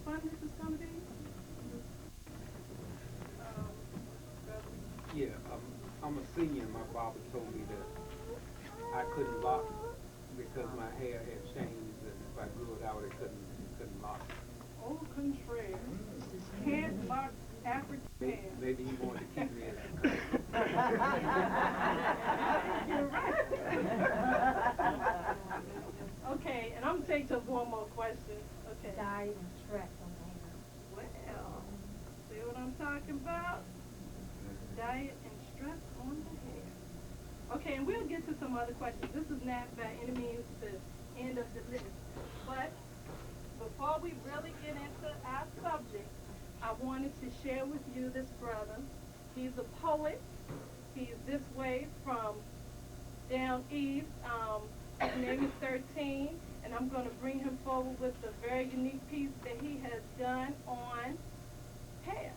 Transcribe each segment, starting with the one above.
fun this is going to be? Yeah, I'm a senior. My barber told me that I couldn't lock because my hair had changed, and if I grew it out, it couldn't lock. Au contraire. Can't lock African hair. Maybe he wanted to keep me as a cousin. You're right. Okay, and I'm going to take just one more question. Okay. Diet and stress on the hair. Well, see what I'm talking about? Diet and stress on the hair. Okay, and we'll get to some other questions. This is not by any means the end of the list. But before we really get into our subject, I wanted to share with you this brother. He's a poet. He's this way from down east. His name is 13, and I'm going to bring him forward with a very unique piece that he has done on hair.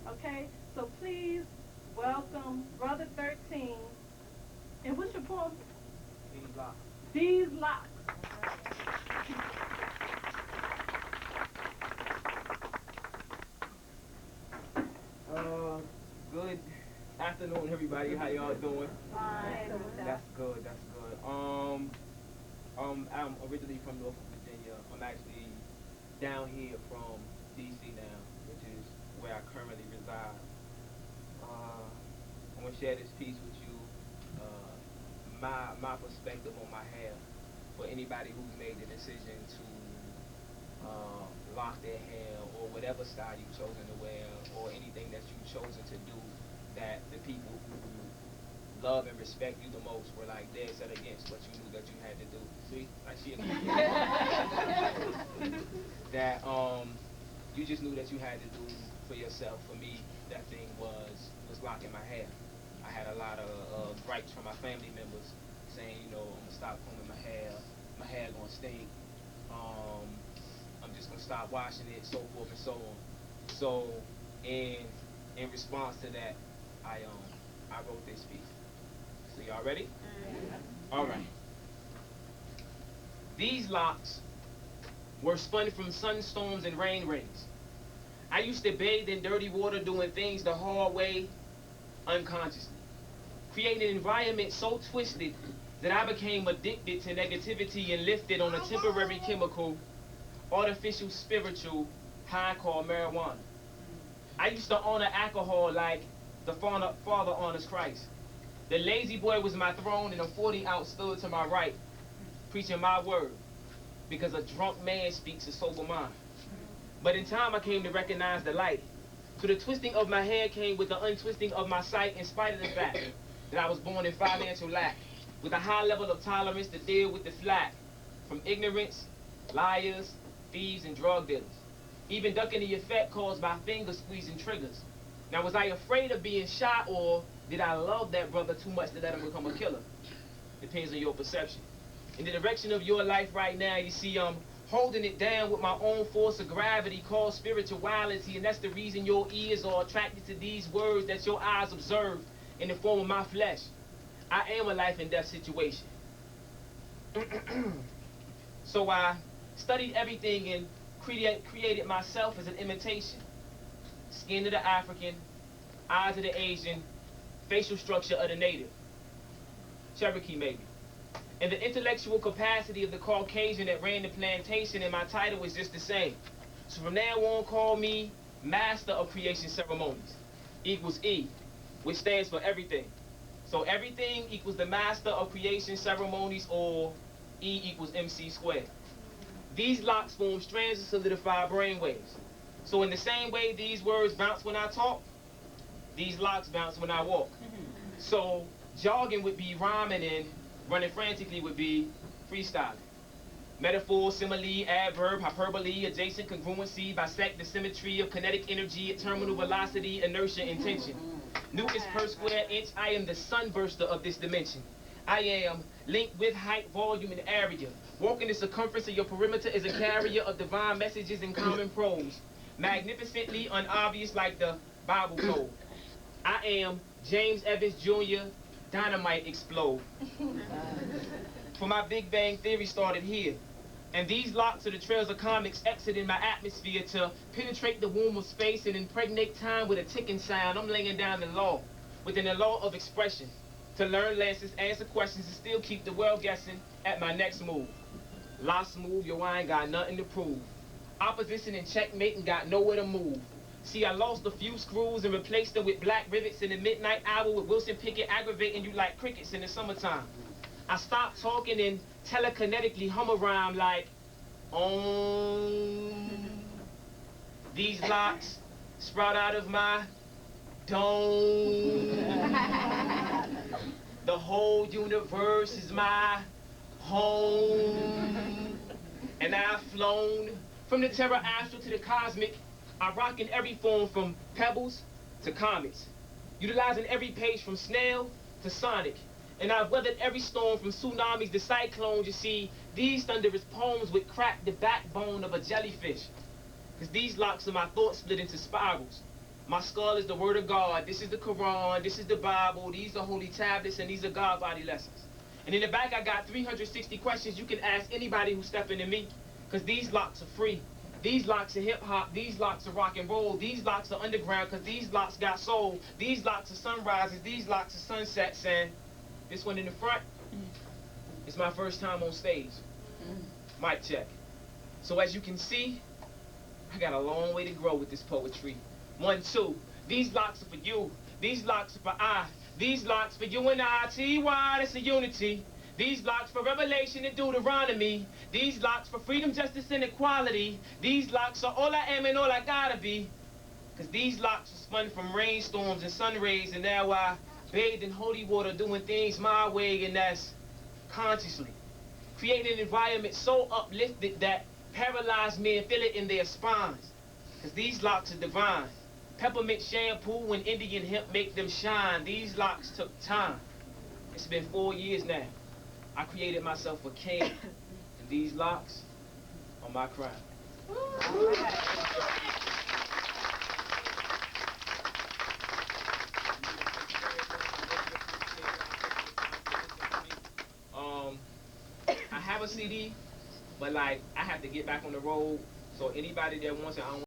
Okay? So please welcome Brother 13. And what's your poem? These locks. These locks. Good afternoon, everybody. How y'all doing? Fine. That's good. That's good. I'm originally from Norfolk, Virginia. I'm actually down here from DC now, which is where I currently reside. I'm gonna share this piece with you. My perspective on my hair for anybody who's made the decision to lock their hair or whatever style you've chosen to wear or anything that you've chosen to do that the people who love and respect you the most were like dead set against what you knew that you had to do. See? Like she that you just knew that you had to do for yourself. For me, that thing was locking my hair. I had a lot of gripes from my family members saying, you know, I'm gonna stop combing my hair gonna stink. I'm just gonna stop washing it, so forth and so on. So in response to that, I wrote this piece. So y'all ready? All right. These locks were spun from sunstorms and rain rays. I used to bathe in dirty water doing things the hard way unconsciously, creating an environment so twisted that I became addicted to negativity and lifted on a temporary chemical, artificial spiritual high called marijuana. I used to honor alcohol like the Father honors Christ. The lazy boy was my throne and a 40-ounce stood to my right, preaching my word, because a drunk man speaks a sober mind. But in time I came to recognize the light. So the twisting of my hair came with the untwisting of my sight, in spite of the fact that I was born in financial lack, with a high level of tolerance to deal with the flack from ignorance, liars, thieves, and drug dealers. Even ducking the effect caused by finger squeezing triggers. Now, was I afraid of being shot, or did I love that brother too much to let him become a killer? Depends on your perception. In the direction of your life right now, you see, I'm holding it down with my own force of gravity called spirituality, and that's the reason your ears are attracted to these words that your eyes observe in the form of my flesh. I am a life and death situation. So I studied everything and created myself as an imitation. Skin of the African, eyes of the Asian, facial structure of the native. Cherokee maybe. And the intellectual capacity of the Caucasian that ran the plantation, and my title was just the same. So from now on, call me Master of Creation Ceremonies, equals E, which stands for everything. So everything equals the Master of Creation Ceremonies, or E equals MC squared. These locks form strands of solidified brainwaves. So in the same way these words bounce when I talk, these locks bounce when I walk. So jogging would be rhyming, and running frantically would be freestyling. Metaphor, simile, adverb, hyperbole, adjacent, congruency, bisect the symmetry of kinetic energy at terminal velocity, inertia, and tension. Newtons per square inch, I am the sunburster of this dimension. I am linked with height, volume, and area. Walking the circumference of your perimeter is a carrier of divine messages in common prose. Magnificently unobvious like the Bible code. I am James Evans Jr., dynamite explode. For my Big Bang theory started here. And these locks are the trails of comics exiting my atmosphere to penetrate the womb of space and impregnate time with a ticking sound. I'm laying down the law, within the law of expression, to learn lessons, answer questions, and still keep the world guessing at my next move. Lost move, yo, I ain't got nothing to prove. Opposition and checkmate and got nowhere to move. See, I lost a few screws and replaced them with black rivets in the midnight hour with Wilson Pickett aggravating you like crickets in the summertime. I stopped talking and telekinetically hum a rhyme like, these locks sprout out of my dome. The whole universe is my home. And I've flown from the terra astral to the cosmic. I rock in every form from pebbles to comets, utilizing every page from snail to sonic. And I've weathered every storm from tsunamis to cyclones. You see, these thunderous poems would crack the backbone of a jellyfish. Because these locks are my thoughts split into spirals. My skull is the word of God. This is the Quran. This is the Bible. These are holy tablets, and these are God body lessons. And in the back, I got 360 questions you can ask anybody who's stepping to me. Because these locks are free. These locks are hip-hop. These locks are rock and roll. These locks are underground because these locks got soul. These locks are sunrises. These locks are sunsets. And this one in the front is my first time on stage. Mic check. So as you can see, I got a long way to grow with this poetry. 1, 2. These locks are for you. These locks are for I. These locks for you and I. T.Y. That's a unity. These locks for revelation and Deuteronomy. These locks for freedom, justice, and equality. These locks are all I am and all I gotta be. Because these locks are spun from rainstorms and sun rays, and now I bathed in holy water, doing things my way, and that's consciously. Creating an environment so uplifted that paralyzed men feel it in their spines. Because these locks are divine. Peppermint shampoo and Indian hemp make them shine. These locks took time. It's been 4 years now. I created myself a king, and these locks are my crown. I have a CD, but like I have to get back on the road. So anybody that wants it, I don't